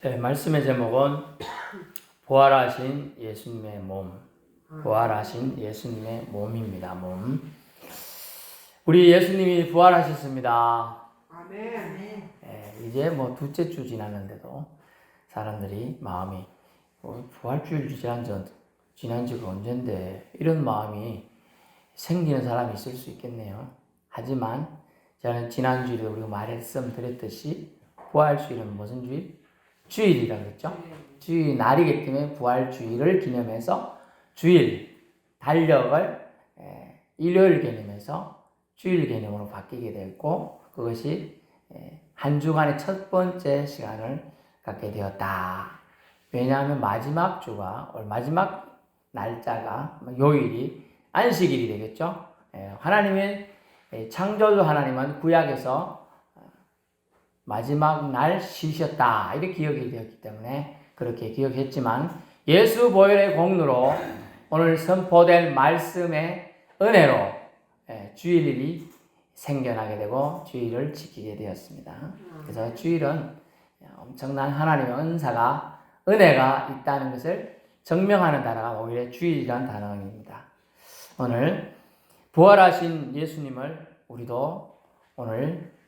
네, 말씀의 제목은 부활하신 예수님의 몸, 부활하신 예수님의 몸입니다. 몸. 우리 예수님이 부활하셨습니다. 아멘. 이제 둘째 주 지났는데도 사람들이 마음이 부활주일 지난 지가 언젠데 이런 마음이 생기는 사람이 있을 수 있겠네요. 하지만 저는 지난주에도 우리가 말씀드렸듯이 부활주일은 무슨 주일? 주일이라고 했죠. 주일 날이기 때문에 부활주일을 기념해서 주일, 달력을 일요일 개념에서 주일 개념으로 바뀌게 되었고, 그것이 한 주간의 첫 번째 시간을 갖게 되었다. 왜냐하면 마지막 주가, 마지막 날짜가 요일이 안식일이 되겠죠. 하나님의 창조주 하나님은 구약에서 마지막 날 쉬셨다 이렇게 기억이 되었기 때문에 그렇게 기억했지만, 예수 보혈의 공로로 오늘 선포될 말씀의 은혜로 주일이 생겨나게 되고 주일을 지키게 되었습니다. 그래서 주일은 엄청난 하나님의 은혜가 있다는 것을 증명하는 단어가 오히려 주일이라는 단어입니다. 오늘 부활하신 예수님을 우리도 오늘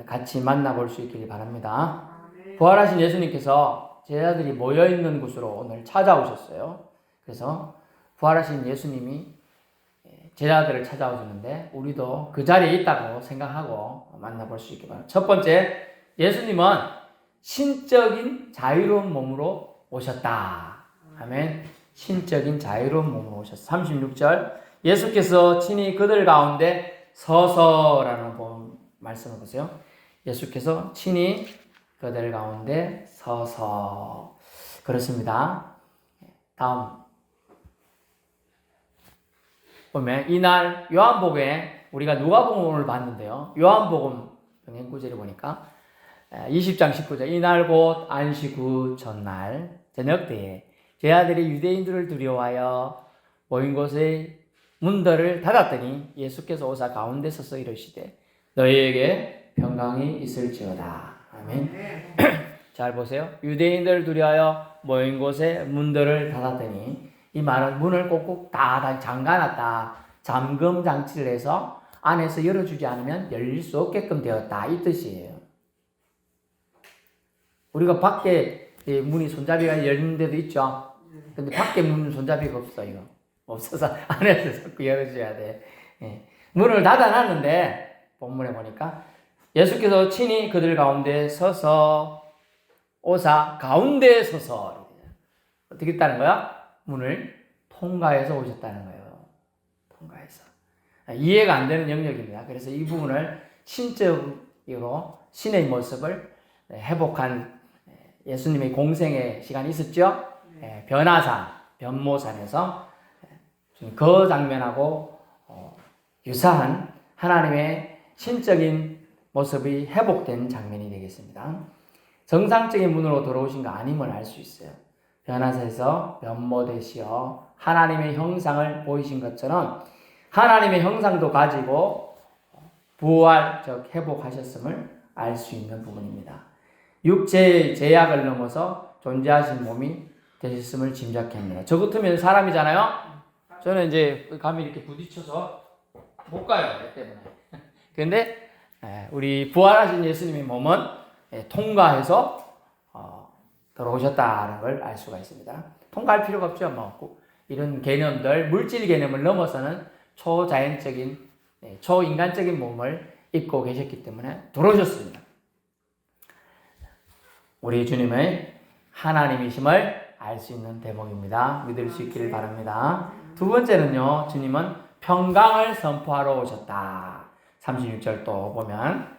같이 만나볼 수 있길 바랍니다. 부활하신 예수님께서 제자들이 모여있는 곳으로 오늘 찾아오셨어요. 그래서 부활하신 예수님이 제자들을 찾아오셨는데 우리도 그 자리에 있다고 생각하고 만나볼 수 있길 바랍니다. 첫 번째, 예수님은 신적인 자유로운 몸으로 오셨다. 아멘. 신적인 자유로운 몸으로 오셨다. 36절, 예수께서 친히 그들 가운데 서서라는 말씀을 보세요. 예수께서 친히 그들 가운데 서서. 그렇습니다. 다음 보면 이날 요한복음에 우리가 누가복음을 봤는데요. 요한복음 병행구절을 보니까 20장 19절, 이날 곧 안식 후 전날 저녁 때에 제자들이 유대인들을 두려워하여 모인 곳의 문들을 닫았더니 예수께서 오사 가운데 서서 이르시되 너희에게 평강이 있을지어다. 아멘. 잘 보세요. 유대인들을 두려워하여 모인 곳에 문들을 닫았더니, 이 말은 문을 꼭꼭 다 잠가놨다. 잠금 장치를 해서 안에서 열어주지 않으면 열릴 수 없게끔 되었다. 이 뜻이에요. 우리가 밖에 문이 손잡이가 열리는 데도 있죠. 근데 밖에 문은 손잡이가 없어요. 없어서 안에서 자꾸 열어줘야 돼. 문을 닫아놨는데 본문에 보니까 예수께서 친히 그들 가운데 서서 오사 가운데 서서 어떻게 했다는 거야? 문을 통과해서 오셨다는 거예요. 통과해서. 이해가 안 되는 영역입니다. 그래서 이 부분을 신적으로 신의 모습을 회복한 예수님의 공생의 시간이 있었죠. 변화산, 변모산에서 그 장면하고 유사한 하나님의 신적인 모습이 회복된 장면이 되겠습니다. 정상적인 문으로 들어오신 거 아님을 알 수 있어요. 변화사에서 변모되시어 하나님의 형상을 보이신 것처럼 하나님의 형상도 가지고 부활, 즉 회복하셨음을 알 수 있는 부분입니다. 육체의 제약을 넘어서 존재하신 몸이 되셨음을 짐작합니다. 저 같으면 사람이잖아요. 저는 이제 감이 이렇게 부딪혀서 못 가요. 애 때문에. 그런데 우리 부활하신 예수님의 몸은 통과해서 들어오셨다는 걸 알 수가 있습니다. 통과할 필요가 없죠. 이런 개념들, 물질 개념을 넘어서는 초자연적인, 초인간적인 몸을 입고 계셨기 때문에 들어오셨습니다. 우리 주님의 하나님이심을 알 수 있는 대목입니다. 믿을 수 있기를 바랍니다. 두 번째는요, 주님은 평강을 선포하러 오셨다. 36절 또 보면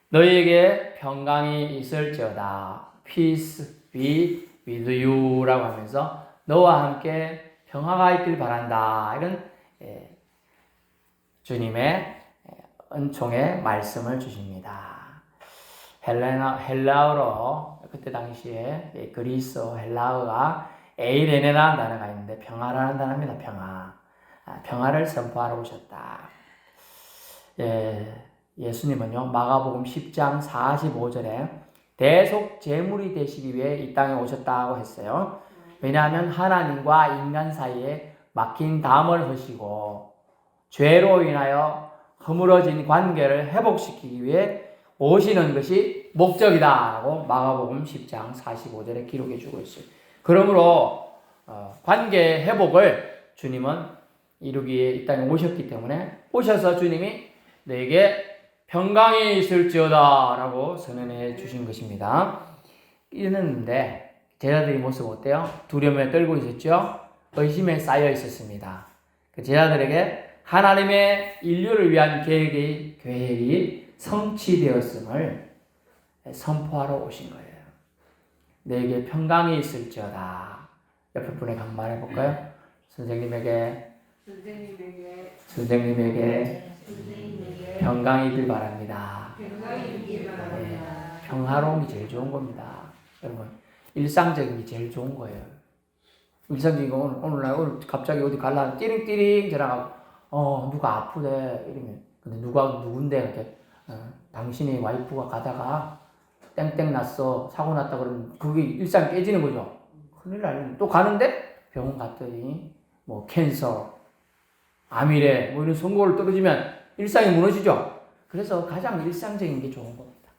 너희에게 평강이 있을지어다. Peace be with you 라고 하면서 너와 함께 평화가 있길 바란다. 이런 주님의 은총의 말씀을 주십니다. 헬라어로 그때 당시에 그리스어 헬라어가 에이레네라는 단어가 있는데 평화라는 단어입니다. 평화를 선포하러 오셨다. 예수님은요, 마가복음 10장 45절에 대속 제물이 되시기 위해 이 땅에 오셨다고 했어요. 왜냐하면 하나님과 인간 사이에 막힌 담을 허시고 죄로 인하여 허물어진 관계를 회복시키기 위해 오시는 것이 목적이다라고 마가복음 10장 45절에 기록해 주고 있어요. 그러므로 관계 회복을 주님은 이루기 위해 이 땅에 오셨기 때문에 오셔서 주님이 너에게 평강이 있을지어다 라고 선언해 주신 것입니다. 이랬는데 제자들의 모습 어때요? 두려움에 떨고 있었죠? 의심에 쌓여 있었습니다. 그 제자들에게 하나님의 인류를 위한 계획이 성취되었음을 선포하러 오신 거예요. 너에게 평강이 있을지어다. 옆에 분에게 한번 말해볼까요? 선생님에게 평강이길 바랍니다. 네, 평화로움이 제일 좋은 겁니다. 여러분, 일상적인 게 제일 좋은 거예요. 일상적인 거 오늘 갑자기 어디 갈라 띠링띠링 전화가 누가 아프대 이러면 근데 누군데 이렇게 당신의 와이프가 가다가 땡땡 났어 사고 났다 그러면 그게 일상 깨지는 거죠. 큰일 나요. 또 가는데 병원 갔더니 뭐 캔서, 암이래 뭐 이런 선고를 떨어지면 일상이 무너지죠. 그래서 가장 일상적인 게 좋은 겁니다.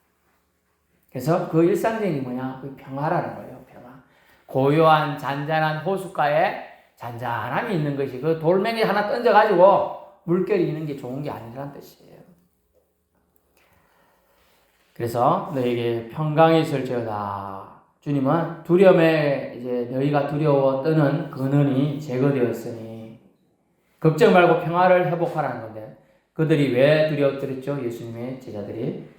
그래서 그 일상적인 게 뭐냐? 그 평화라는 거예요. 평화. 고요한 잔잔한 호숫가에 잔잔함이 있는 것이 그 돌멩이 하나 던져가지고 물결이 있는 게 좋은 게 아니라는 뜻이에요. 그래서 너에게 평강이 있을지어다. 주님은 두려움에 이제 너희가 두려워 떠는 근원이 제거되었으니 걱정 말고 평화를 회복하라는 건데 그들이 왜 두려웠더랬죠? 예수님의 제자들이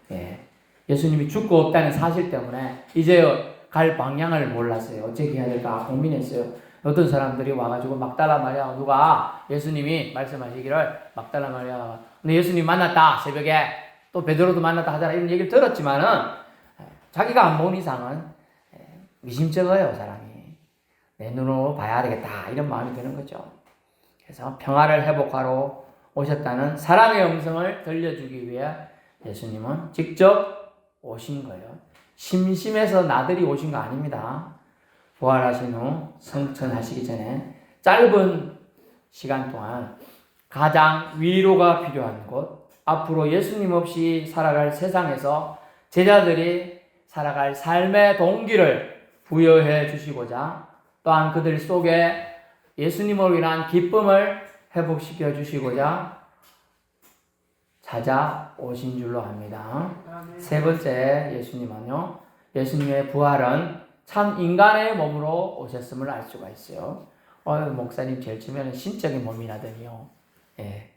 예수님이 죽고 없다는 사실 때문에 이제 갈 방향을 몰랐어요. 어떻게 해야 될까 고민했어요. 어떤 사람들이 와가지고 막달라 마리아 누가 예수님이 말씀하시기를 막달라 마리아 근데 예수님 만났다 새벽에 또 베드로도 만났다 하잖아 이런 얘기를 들었지만은 자기가 안 본 이상은 미심쩍어요 사람이. 내 눈으로 봐야 되겠다 이런 마음이 드는 거죠. 그래서 평화를 회복하러 오셨다는 사랑의 음성을 들려주기 위해 예수님은 직접 오신 거예요. 심심해서 나들이 오신 거 아닙니다. 부활하신 후 성천하시기 전에 짧은 시간 동안 가장 위로가 필요한 곳, 앞으로 예수님 없이 살아갈 세상에서 제자들이 살아갈 삶의 동기를 부여해 주시고자 또한 그들 속에 예수님으로 인한 기쁨을 회복시켜 주시고자 찾아오신 줄로 압니다. 세 번째 예수님은요. 예수님의 부활은 참 인간의 몸으로 오셨음을 알 수가 있어요. 목사님 제일 처음에는 신적인 몸이라더니요. 예.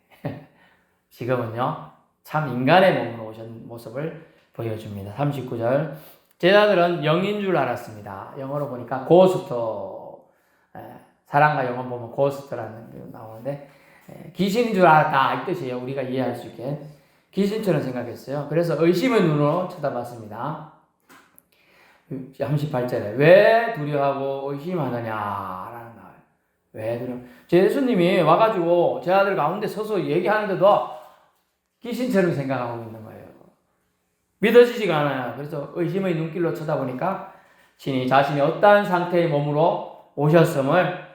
지금은요. 참 인간의 몸으로 오신 모습을 보여줍니다. 39절 제자들은 영인 줄 알았습니다. 영어로 보니까 고스트 사랑과 영어 보면 고스트라는 게 나오는데 귀신인 줄 알았다 이 뜻이에요. 우리가 이해할 수 있게 귀신처럼 생각했어요. 그래서 의심의 눈으로 쳐다봤습니다. 38절에 왜 두려워하고 의심하느냐라는 말. 왜 두려워? 예수님이 와가지고 제 아들 가운데 서서 얘기하는데도 귀신처럼 생각하고 있는 거예요. 믿어지지가 않아요. 그래서 의심의 눈길로 쳐다보니까 신이 자신이 어떠한 상태의 몸으로 오셨음을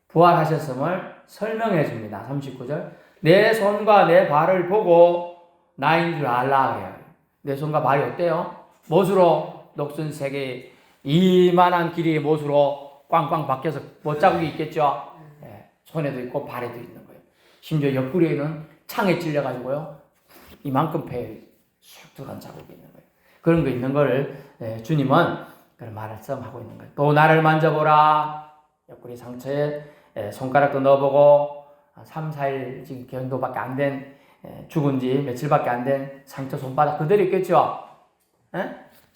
부활하셨음을 설명해 줍니다. 39절 내 손과 내 발을 보고 나인 줄 알라 그래요. 내 손과 발이 어때요? 못으로 녹슨 세계 이만한 길이의 못으로 꽝꽝 박혀서 못자국이 있겠죠. 손에도 있고 발에도 있는 거예요. 심지어 옆구리에는 창에 찔려가지고요 이만큼 배에 쑥 들어간 자국이 있는 거예요. 그런 거 있는 거를 주님은 그런 말씀하고 있는 거예요. 또 나를 만져보라. 옆구리 상처에 손가락도 넣어보고 3, 4일 지금 견도밖에 안 된 죽은 지 며칠밖에 안 된 상처 손바닥 그대로 있겠죠.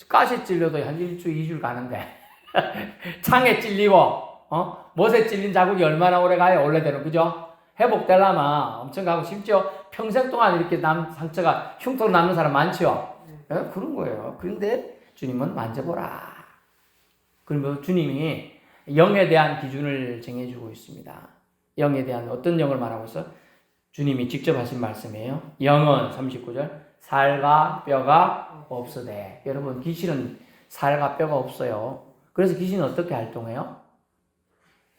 가시 찔려도 한 1주, 2주 가는데 창에 찔리고 못에 찔린 자국이 얼마나 오래 가요? 원래대로 그죠? 회복되려면 엄청 가고 심지어 평생 동안 이렇게 상처가 흉터로 남는 사람 많죠? 그런 거예요. 그런데 주님은 만져보라. 그러면 주님이 영에 대한 기준을 정해주고 있습니다. 영에 대한 어떤 영을 말하고 있어? 주님이 직접 하신 말씀이에요. 영은 39절 살과 뼈가 없으되. 여러분, 귀신은 살과 뼈가 없어요. 그래서 귀신은 어떻게 활동해요?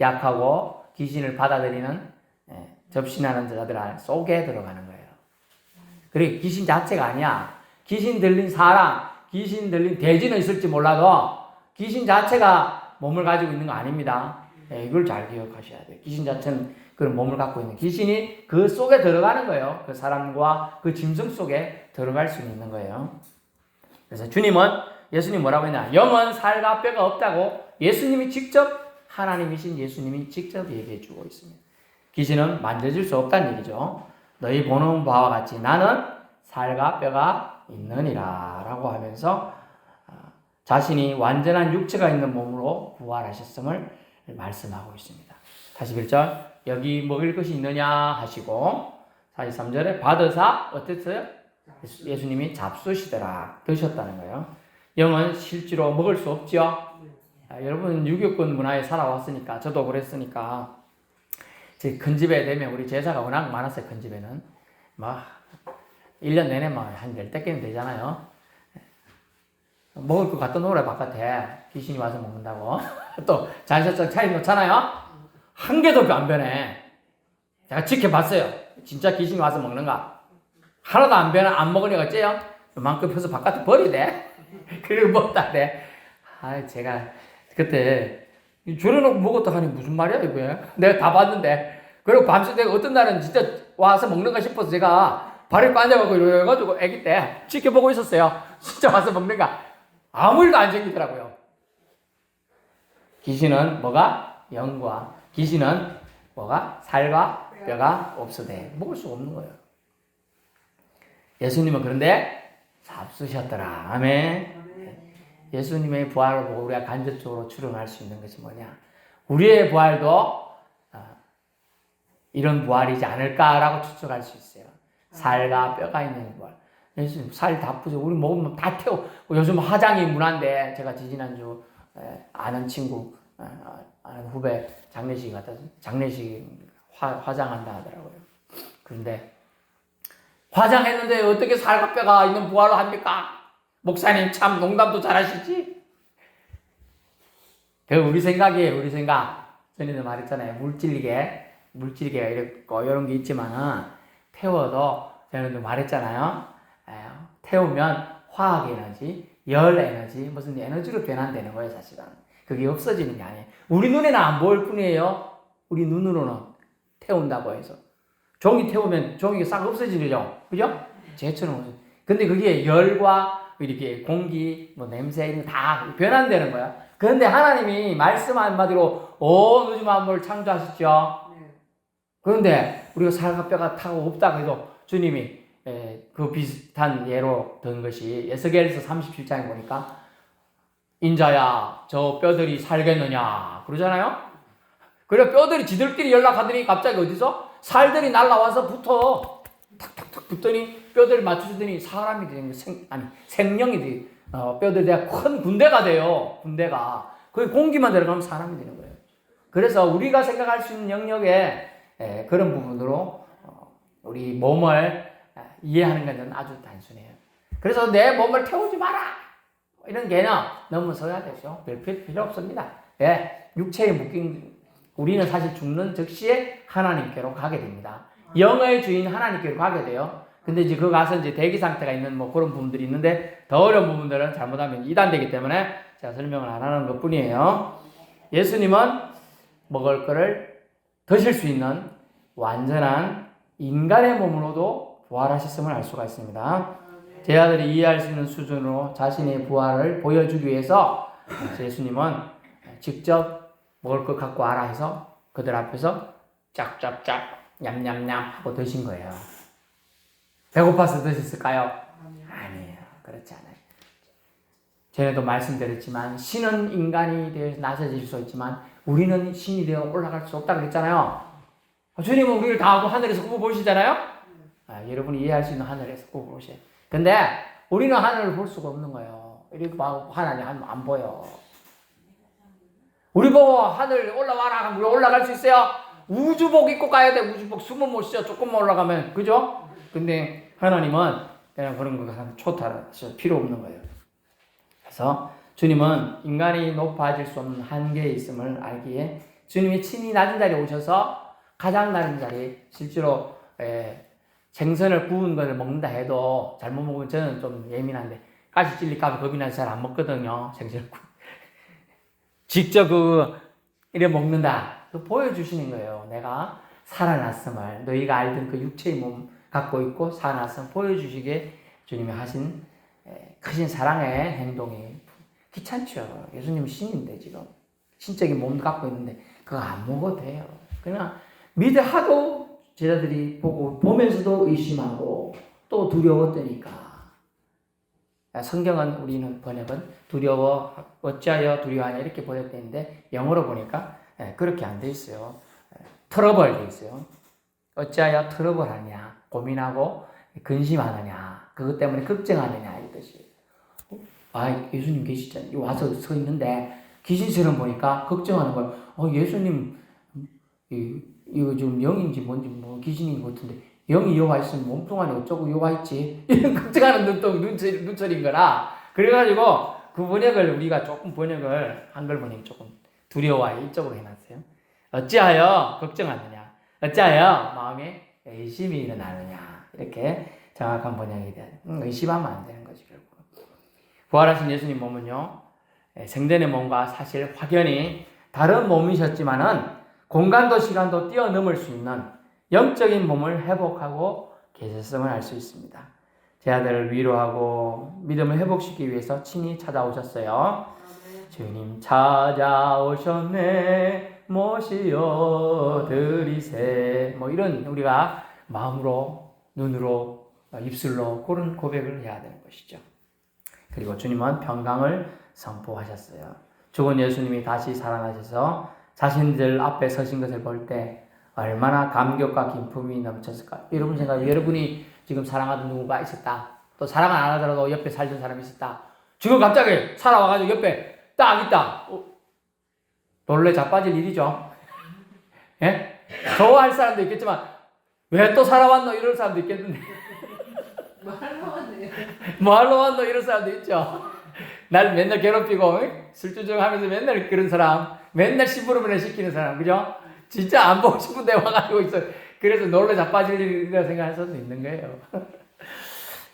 약하고 귀신을 받아들이는 접신하는 자들 속에 들어가는 거예요. 그리고 귀신 자체가 아니야. 귀신 들린 사람, 귀신 들린 돼지는 있을지 몰라도 귀신 자체가 몸을 가지고 있는 거 아닙니다. 이걸 잘 기억하셔야 돼요. 귀신 자체는 그런 몸을 갖고 있는, 귀신이 그 속에 들어가는 거예요. 그 사람과 그 짐승 속에 들어갈 수 있는 거예요. 그래서 예수님 뭐라고 했냐? 영은 살과 뼈가 없다고 예수님이 직접, 하나님이신 예수님이 직접 얘기해 주고 있습니다. 귀신은 만져질 수 없다는 얘기죠. 너희 보는 바와 같이 나는 살과 뼈가 있느니라 라고 하면서 자신이 완전한 육체가 있는 몸으로 부활하셨음을 말씀하고 있습니다. 41절, 여기 먹을 것이 있느냐 하시고, 43절에 받으사 어땠어요? 예수님이 잡수시더라, 드셨다는 거예요. 영은 실제로 먹을 수 없죠. 여러분 유교권 문화에 살아왔으니까, 저도 그랬으니까, 제 큰 집에 되면 우리 제사가 워낙 많았어요. 큰 집에는 막 1년 내내 막 한 10대끼는 되잖아요. 먹을 거 갖다 놓으라 바깥에, 귀신이 와서 먹는다고. 또 잔샷장 차려 놓잖아요. 한 개도 안 변해. 제가 지켜봤어요. 진짜 귀신이 와서 먹는가. 하나도 안 변해. 안 먹으니까 어째요? 요만큼 펴서 바깥에 버리대. 그리고 먹다대. 제가 그때 줄여놓고 먹었다 하니 무슨 말이야 이게. 내가 다 봤는데. 그리고 밤새 내가 어떤 날은 진짜 와서 먹는가 싶어서 제가 발을 빠져가지고 이래가지고 아기 때 지켜보고 있었어요. 진짜 와서 먹는가. 아무 일도 안 생기더라고요. 귀신은 뭐가? 영과. 귀신은 뭐가? 살과 뼈가 없으되 먹을 수 없는 거예요. 예수님은 그런데 잡수셨더라. 아멘. 예수님의 부활을 보고 우리가 간접적으로 추론할 수 있는 것이 뭐냐? 우리의 부활도 이런 부활이지 않을까라고 추측할 수 있어요. 살과 뼈가 있는 부활. 예수님 살 다 부서 우리 먹으면 다 태워. 요즘 화장이 문화인데, 제가 지지난주 아는 친구, 아는 후배 장례식 갔다, 장례식 화장한다 하더라고요. 그런데 화장했는데 어떻게 살과 뼈가 있는 부활을 합니까? 목사님 참 농담도 잘하시지? 그 우리 생각이에요. 우리 생각. 전에도 말했잖아요. 물질계가 이렇고 이런 게 있지만은 태워도, 전에도 말했잖아요. 태우면 화학 에너지, 열 에너지, 무슨 에너지로 변환되는 거예요, 사실은. 그게 없어지는 게 아니에요. 우리 눈에는 안 보일 뿐이에요. 우리 눈으로는 태운다고 해서. 종이 태우면 종이가 싹 없어지죠. 그죠? 재처럼 없어져. 근데 그게 열과 이렇게 공기, 뭐 냄새, 이런 거 다 변환되는 거야. 그런데 하나님이 말씀 한마디로 온 우주 만물을 창조하셨죠. 그런데 우리가 살과 뼈가 타고 없다 해도 주님이 그 비슷한 예로 든 것이 에스겔서 37장에 보니까 인자야 저 뼈들이 살겠느냐 그러잖아요. 그래 뼈들이 지들끼리 연락하더니 갑자기 어디서 살들이 날라와서 붙어 탁탁탁 붙더니 뼈들을 맞추더니 사람이 되는 생명이 돼. 뼈들이 큰 군대가 돼요. 군대가 거기 공기만 들어가면 사람이 되는 거예요. 그래서 우리가 생각할 수 있는 영역에 그런 부분으로 우리 몸을 이해하는 것은 아주 단순해요. 그래서 내 몸을 태우지 마라 이런 개념 너무 서야되죠. 별 필요 없습니다. 육체에 묶인 우리는 사실 죽는 즉시에 하나님께로 가게 됩니다. 영의 주인 하나님께로 가게 돼요. 근데 이제 그 가서 이제 대기 상태가 있는 뭐 그런 부분들이 있는데, 더 어려운 부분들은 잘못하면 이단되기 때문에 제가 설명을 안 하는 것 뿐이에요. 예수님은 먹을 거를 드실 수 있는 완전한 인간의 몸으로도 부활하셨음을 알 수가 있습니다. 제 아들이 이해할 수 있는 수준으로 자신의 부활을 보여주기 위해서 예수님은 직접 먹을 것 갖고 와라 해서 그들 앞에서 짭짭짭 냠냠냠 하고 드신 거예요. 배고파서 드셨을까요? 아니에요. 그렇지 않아요. 전에도 말씀드렸지만 신은 인간이 되어서 나서질 수 있지만 우리는 신이 되어 올라갈 수 없다고 그랬잖아요. 주님은 우리를 다 하고 하늘에서 굽어보시잖아요. 여러분이 이해할 수 있는 하늘에서 굽어보셔요. 근데 우리는 하늘을 볼 수가 없는 거예요. 이렇게 하나님 안 보여. 우리 보고 하늘 올라와라 하면 우리 올라갈 수 있어요? 우주복 입고 가야 돼. 우주복 숨을 못 쉬어. 조금만 올라가면. 그죠? 근데 하나님은 그런 거 초탈하셔 필요 없는 거예요. 그래서 주님은 인간이 높아질 수 없는 한계에 있음을 알기에 주님이 친히 낮은 자리에 오셔서 가장 낮은 자리, 실제로 생선을 구운 것을 먹는다 해도 잘못 먹으면 저는 좀 예민한데 가시 찔릴까 겁이 나서 잘 안 먹거든요. 생선을 직접 이래 먹는다. 보여주시는 거예요. 내가 살아났음을 너희가 알던 그 육체의 몸 갖고 있고 살아났음 보여주시게 주님이 하신 크신 사랑의 행동이 귀찮죠. 예수님 신인데 지금 신적인 몸도 갖고 있는데 그거 안 먹어도 돼요. 그냥 믿어 하도 제자들이 보면서도 의심하고 또 두려웠더니까. 성경은 우리는 번역은 어찌하여 두려워하냐 이렇게 번역되는데 영어로 보니까 그렇게 안 돼 있어요. 트러블 돼 있어요. 어찌하여 트러블하냐, 고민하고 근심하느냐, 그것 때문에 걱정하느냐 이 뜻이에요. 예수님 계시잖아요. 와서 서 있는데 귀신처럼 보니까 걱정하는 거예요. 예수님 이거 좀 영인지 뭔지 귀신인 것 같은데 영이 여와 있으면 몸뚱 안에 어쩌고 여와 있지 이런 걱정하는 눈초리인 거라. 그래가지고 그 번역을 우리가 조금 한글 번역이 조금 두려워하여 이쪽으로 해놨어요. 어찌하여 걱정하느냐, 어찌하여 마음에 의심이 일어나느냐 이렇게 정확한 번역이 돼요. 의심하면 안 되는 거지 결국. 부활하신 예수님 몸은요 생전의 몸과 사실 확연히 다른 몸이셨지만은 공간도 시간도 뛰어넘을 수 있는 영적인 몸을 회복하고 계셨음을 알 수 있습니다. 제 아들을 위로하고 믿음을 회복시키기 위해서 친히 찾아오셨어요. 주님 찾아오셨네 모시어 드리세 이런 우리가 마음으로 눈으로 입술로 그런 고백을 해야 되는 것이죠. 그리고 주님은 평강을 선포하셨어요. 죽은 예수님이 다시 살아나셔서 자신들 앞에 서신 것을 볼 때 얼마나 감격과 기쁨이 넘쳤을까. 여러분 생각해, 여러분이 지금 사랑하던 누군가 있었다. 또 사랑을 안 하더라도 옆에 살던 사람이 있었다. 지금 갑자기 살아와가지고 옆에 딱 있다. 놀래 자빠질 일이죠. 예? 좋아할 사람도 있겠지만 왜 또 살아왔노 이런 사람도 있겠는데 뭐 하러 왔노 이런 사람도 있죠. 날 맨날 괴롭히고 술주정하면서 맨날 그런 사람, 맨날 심부름을 시키는 사람, 그죠? 진짜 안 보고 싶은데 와가지고 있어. 그래서 놀래 자빠질 일이라 생각할 수도 있는 거예요.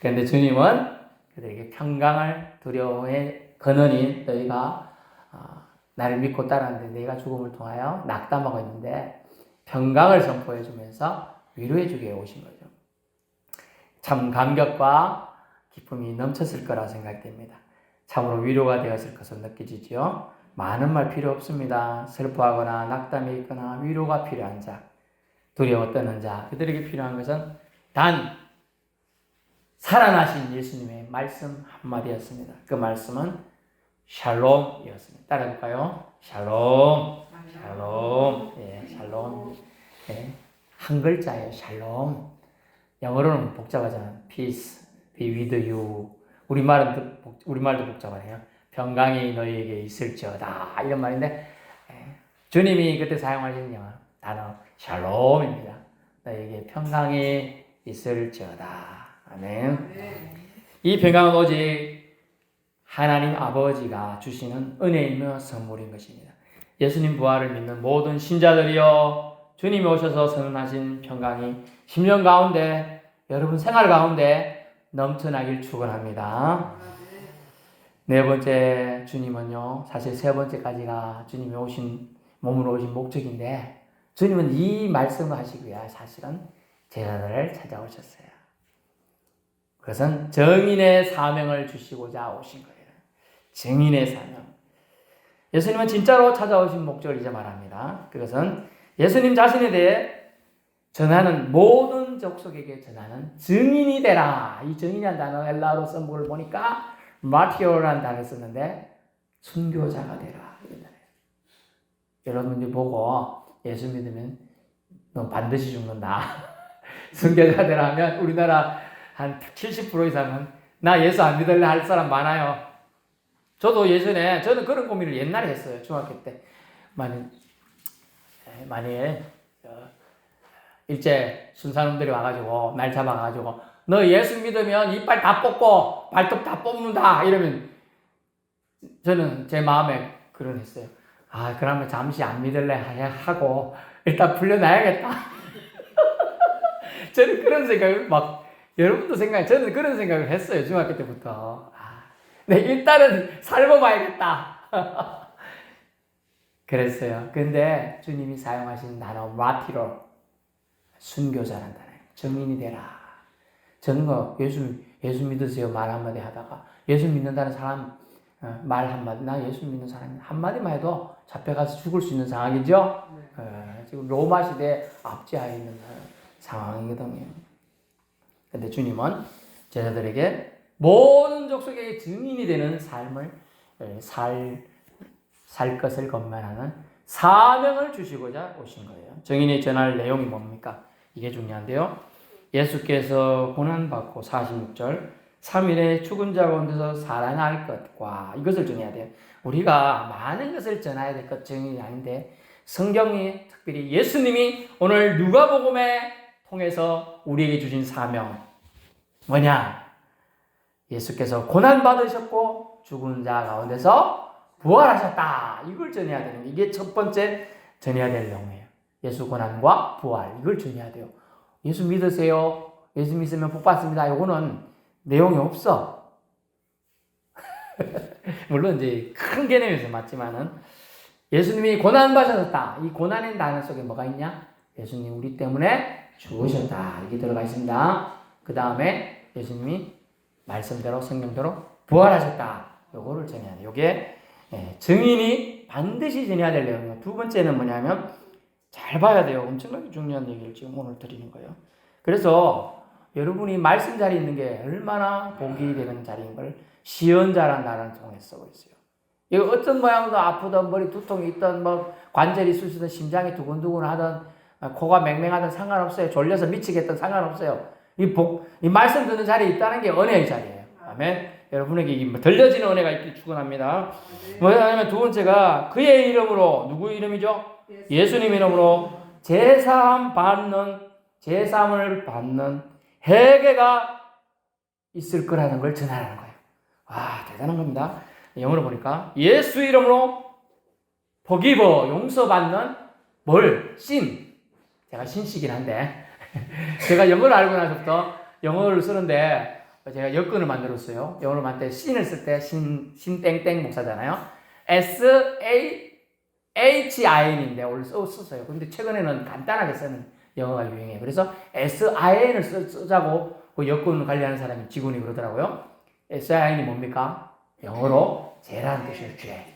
그런데 주님은 그들에게 평강을 두려움에 근원인 너희가 나를 믿고 따르는데 내가 죽음을 통하여 낙담하고 있는데 평강을 선포해 주면서 위로해 주게 오신 거죠. 참 감격과 기쁨이 넘쳤을 거라 생각됩니다. 참으로 위로가 되었을 것으로 느껴지지요. 많은 말 필요 없습니다. 슬퍼하거나 낙담이 있거나 위로가 필요한 자, 두려워 떠는 자, 그들에게 필요한 것은 단 살아나신 예수님의 말씀 한마디였습니다. 그 말씀은 샬롬이었습니다. 따라해볼까요? 샬롬, 샬롬, 샬롬. 한 글자예요. 샬롬. 영어로는 복잡하잖아요. Peace, be with you. 우리말도 복잡하네요. 평강이 너희에게 있을지어다. 이런 말인데, 주님이 그때 사용하신 단어, 샬롬입니다. 너희에게 평강이 있을지어다. 아멘. 이 평강은 오직 하나님 아버지가 주시는 은혜이며 선물인 것입니다. 예수님 부활을 믿는 모든 신자들이여, 주님이 오셔서 선언하신 평강이 심령 가운데, 여러분 생활 가운데 넘쳐나길 축원합니다. 네 번째 주님은요, 사실 세 번째까지가 주님이 몸으로 오신 목적인데, 주님은 이 말씀을 하시기 위해 사실은 제자들을 찾아오셨어요. 그것은 증인의 사명을 주시고자 오신 거예요. 증인의 사명. 예수님은 진짜로 찾아오신 목적을 이제 말합니다. 그것은 예수님 자신에 대해 전하는 모든 족속에게 전하는 증인이 되라. 이 증인이라는 단어 헬라어로 쓴 걸 보니까 마티오라는 단어를 썼는데 순교자가 되라. 여러분들이 보고 예수 믿으면 너 반드시 죽는다. 순교자 되라 하면 우리나라 한 70% 이상은 나 예수 안 믿을래 할 사람 많아요. 저도 예전에 저는 그런 고민을 옛날에 했어요. 중학교 때. 만일 일제 순사놈들이 와가지고 날 잡아가지고 너 예수 믿으면 이빨 다 뽑고 발톱 다 뽑는다 이러면 저는 제 마음에 그런 했어요. 아, 그러면 잠시 안 믿을래 하고 일단 풀려놔야겠다. 저는 그런 생각을 여러분도 저는 그런 생각을 했어요. 중학교 때부터. 네, 일단은 살고 봐야겠다. 그랬어요. 근데 주님이 사용하신 단어 마티로, 순교자란 단어예요. 증인이 되라. 저는 예수 믿으세요 말 한마디 하다가 예수 믿는다는 사람 말 한마디, 나 예수 믿는 사람이 한마디만 해도 잡혀가서 죽을 수 있는 상황이죠. 지금 로마 시대에 압제하에 있는 상황이거든요. 근데 주님은 제자들에게 모든 족속에게 증인이 되는 삶을 살 것을 권면하는 사명을 주시고자 오신 거예요. 증인이 전할 내용이 뭡니까? 이게 중요한데요. 예수께서 고난받고 46절 3일에 죽은 자 가운데서 살아날 것과 이것을 전해야 돼요. 우리가 많은 것을 전해야 될 것 증인이 아닌데 성경이 특별히 예수님이 오늘 누가복음에 통해서 우리에게 주신 사명 뭐냐? 예수께서 고난받으셨고 죽은 자 가운데서 부활하셨다. 이걸 전해야 되는 게 이게 첫 번째 전해야 될 내용이에요. 예수 고난과 부활 이걸 전해야 돼요. 예수 믿으세요. 예수 믿으면 복 받습니다. 이거는 내용이 없어. 물론 이제 큰 개념에서 맞지만은 예수님이 고난 받으셨다. 이 고난의 단어 속에 뭐가 있냐? 예수님 우리 때문에 죽으셨다. 이게 들어가 있습니다. 그 다음에 예수님이 말씀대로 성경대로 부활하셨다. 요거를 전해야 돼요. 요게 증인이 반드시 전해야 될 내용이에요. 두 번째는 뭐냐면 잘 봐야 돼요. 엄청나게 중요한 얘기를 지금 오늘 드리는 거예요. 그래서 여러분이 말씀 자리에 있는 게 얼마나 복이 되는 자리인 걸 시연자라는 단어를 통해 쓰고 있어요. 이거 어떤 모양도 아프든 머리 두통이 있든 관절이 쑤시든 심장이 두근두근 하든 코가 맹맹하든 상관없어요. 졸려서 미치겠든 상관없어요. 이 말씀 듣는 자리에 있다는 게 은혜의 자리예요. 아멘. 여러분에게 들려지는 은혜가 있길 축원합니다. 뭐냐면 두 번째가 그의 이름으로, 누구 이름이죠? 예수님 이름으로 제사함을 받는 회개가 있을 거라는 걸 전하라는 거예요. 대단한 겁니다. 영어로 보니까 예수 이름으로 forgive, 용서받는 sin. 제가 신씨긴 한데 제가 영어를 알고 나서부터 영어를 쓰는데 제가 여건을 만들었어요. 영어로 만들 때 sin을 쓸 때 신땡땡 목사잖아요. SAHIN인데 원래 썼어요. 근데 최근에는 간단하게 쓰는 영어가 유행해요. 그래서 SIN을 쓰자고 그 여건 관리하는 사람이 직원이 그러더라고요. SIN이 뭡니까? 영어로 죄라는 뜻이에요. 죄.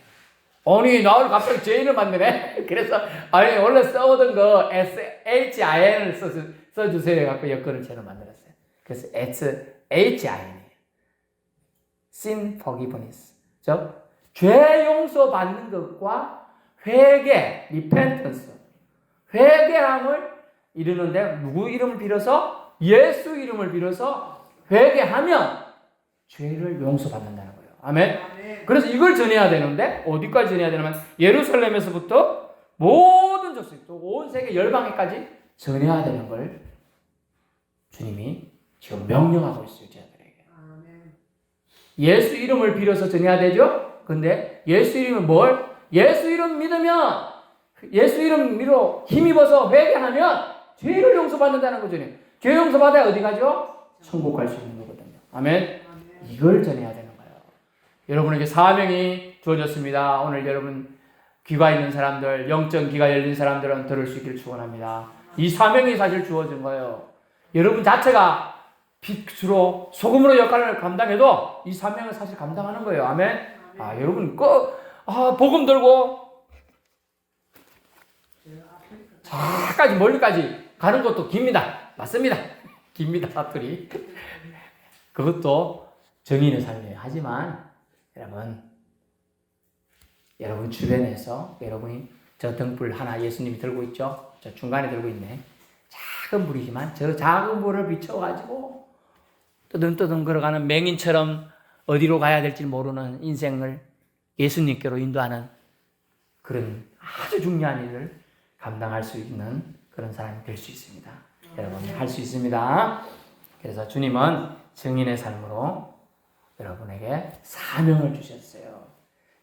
아니 나를 갑자기 죄인을 만드네. 그래서 원래 써오던 거 SHIN을 써주세요. 갖고 여건을 죄로 만들었어요. 그래서 SHIN이에요. Sin forgiveness. 즉 죄 용서 받는 것과 회개, repentance, 회개함을 이루는데 누구 이름을 빌어서? 예수 이름을 빌어서 회개하면 죄를 용서받는다는 거예요. 아멘. 그래서 이걸 전해야 되는데 어디까지 전해야 되냐면 예루살렘에서부터 모든 족속, 또 온 세계 열방에까지 전해야 되는 걸 주님이 지금 명령하고 있어요, 제자들에게. 예수 이름을 빌어서 전해야 되죠. 근데 예수 이름은 뭘? 예수 이름 믿으면 예수 이름으로 힘입어서 회개하면 죄를 용서받는다는 거죠. 죄 용서받아야 어디 가죠? 천국 갈 수 있는 거거든요. 아멘. 이걸 전해야 되는 거예요. 여러분에게 사명이 주어졌습니다. 오늘 여러분 귀가 있는 사람들, 영적 귀가 열린 사람들은 들을 수 있기를 축원합니다. 이 사명이 사실 주어진 거예요. 여러분 자체가 빛으로 소금으로 역할을 감당해도 이 사명을 사실 감당하는 거예요. 아멘. 여러분 복음 들고 저까지 멀리까지 가는 것도 깁니다. 맞습니다. 깁니다. 사투리. 그것도 정의의 삶이에요. 하지만 여러분 주변에서 여러분이 저 등불 하나 예수님이 들고 있죠. 저 중간에 들고 있네. 작은 불이지만 저 작은 불을 비춰가지고 뜨듬뜨듬 걸어가는 맹인처럼 어디로 가야 될지 모르는 인생을 예수님께로 인도하는 그런 아주 중요한 일을 감당할 수 있는 그런 사람이 될 수 있습니다. 여러분 할 수 있습니다. 그래서 주님은 증인의 삶으로 여러분에게 사명을 주셨어요.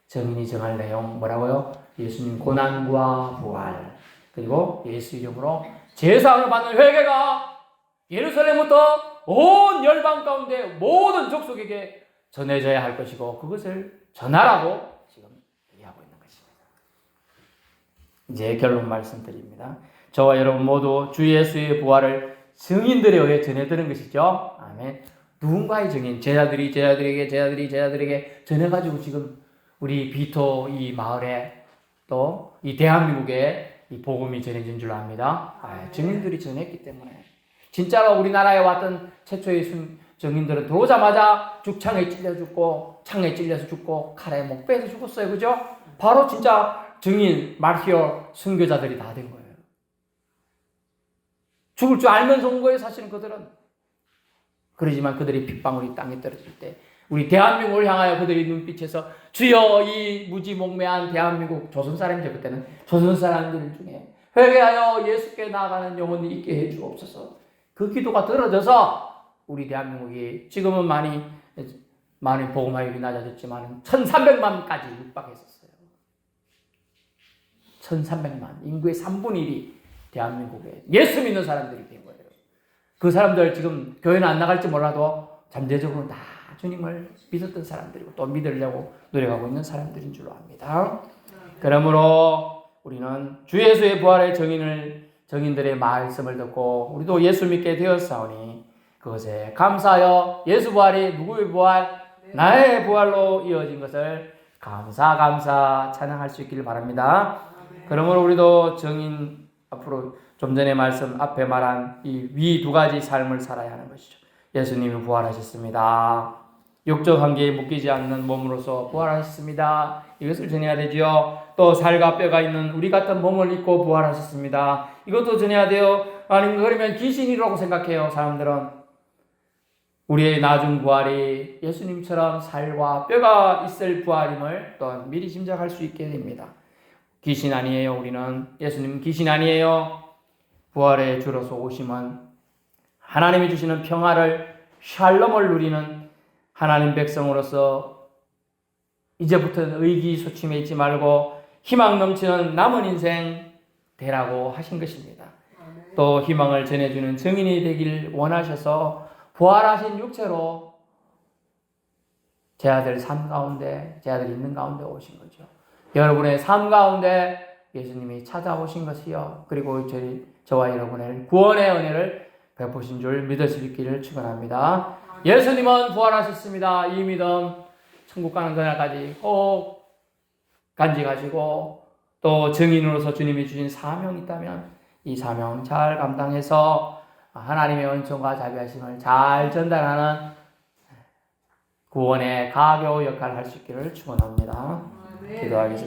증인이 정할 내용 뭐라고요? 예수님 고난과 부활, 그리고 예수 이름으로 제사함을 받는 회개가 예루살렘부터 온 열방 가운데 모든 족속에게 전해져야 할 것이고, 그것을 전하라고 지금 얘기하고 있는 것입니다. 이제 결론 말씀드립니다. 저와 여러분 모두 주 예수의 부활을 증인들에 의해 전해드는 것이죠. 아멘. 누군가의 증인, 제자들에게 전해가지고 지금 우리 비토 이 마을에 또 이 대한민국에 이 복음이 전해진 줄 압니다. 증인들이 전했기 때문에. 진짜로 우리나라에 왔던 최초의 증인들은 들어오자마자 죽창에 찔려 죽고, 창에 찔려서 죽고, 칼에 목 베서 죽었어요. 그죠? 바로 진짜 증인, 마르티어, 순교자들이 다 된 거예요. 죽을 줄 알면서 온 거예요, 사실은 그들은. 그러지만 그들이 핏방울이 땅에 떨어질 때 우리 대한민국을 향하여 그들이 눈빛에서 주여 이 무지몽매한 대한민국 조선사람이죠. 그때는 조선사람들 중에 회개하여 예수께 나아가는 영혼이 있게 해주옵소서. 그 기도가 들어져서 우리 대한민국이 지금은 많이 복음화율이 낮아졌지만 1300만까지 육박했었어요. 1300만, 인구의 3분의 1이 대한민국에 예수 믿는 사람들이 된 거예요. 그 사람들 지금 교회는 안 나갈지 몰라도 잠재적으로 다 주님을 믿었던 사람들이고 또 믿으려고 노력하고 있는 사람들인 줄로 압니다. 그러므로 우리는 주 예수의 부활의 증인들의 말씀을 듣고 우리도 예수 믿게 되었사오니 그것에 감사하여 예수 부활이 누구의 부활? 나의 부활로 이어진 것을 감사 찬양할 수 있기를 바랍니다. 그러므로 우리도 증인 앞으로 좀 전에 말씀 앞에 말한 이 위 두 가지 삶을 살아야 하는 것이죠. 예수님이 부활하셨습니다. 육적 한계에 묶이지 않는 몸으로서 부활하셨습니다. 이것을 전해야 되지요. 또 살과 뼈가 있는 우리 같은 몸을 입고 부활하셨습니다. 이것도 전해야 돼요. 아니면 그러면 귀신이라고 생각해요. 사람들은 우리의 나중 부활이 예수님처럼 살과 뼈가 있을 부활임을 또 미리 짐작할 수 있게 됩니다. 귀신 아니에요. 우리는 예수님 귀신 아니에요. 부활의 주로서 오심은 하나님이 주시는 평화를 샬롬을 누리는 하나님 백성으로서 이제부터는 의기소침해 있지 말고 희망 넘치는 남은 인생 되라고 하신 것입니다. 또 희망을 전해주는 증인이 되길 원하셔서 부활하신 육체로 제 아들 삶 가운데, 제 아들이 있는 가운데 오신 거죠. 여러분의 삶 가운데 예수님이 찾아오신 것이요. 그리고 저와 여러분의 구원의 은혜를 베푸신 줄 믿을 수 있기를 축원합니다. 예수님은 부활하셨습니다. 이 믿음 천국 가는 그날까지 꼭 간직하시고 또 증인으로서 주님이 주신 사명이 있다면 이 사명 잘 감당해서 하나님의 은총과 자비하심을 잘 전달하는 구원의 가교 역할을 할 수 있기를 축원합니다. 기도하겠습니다.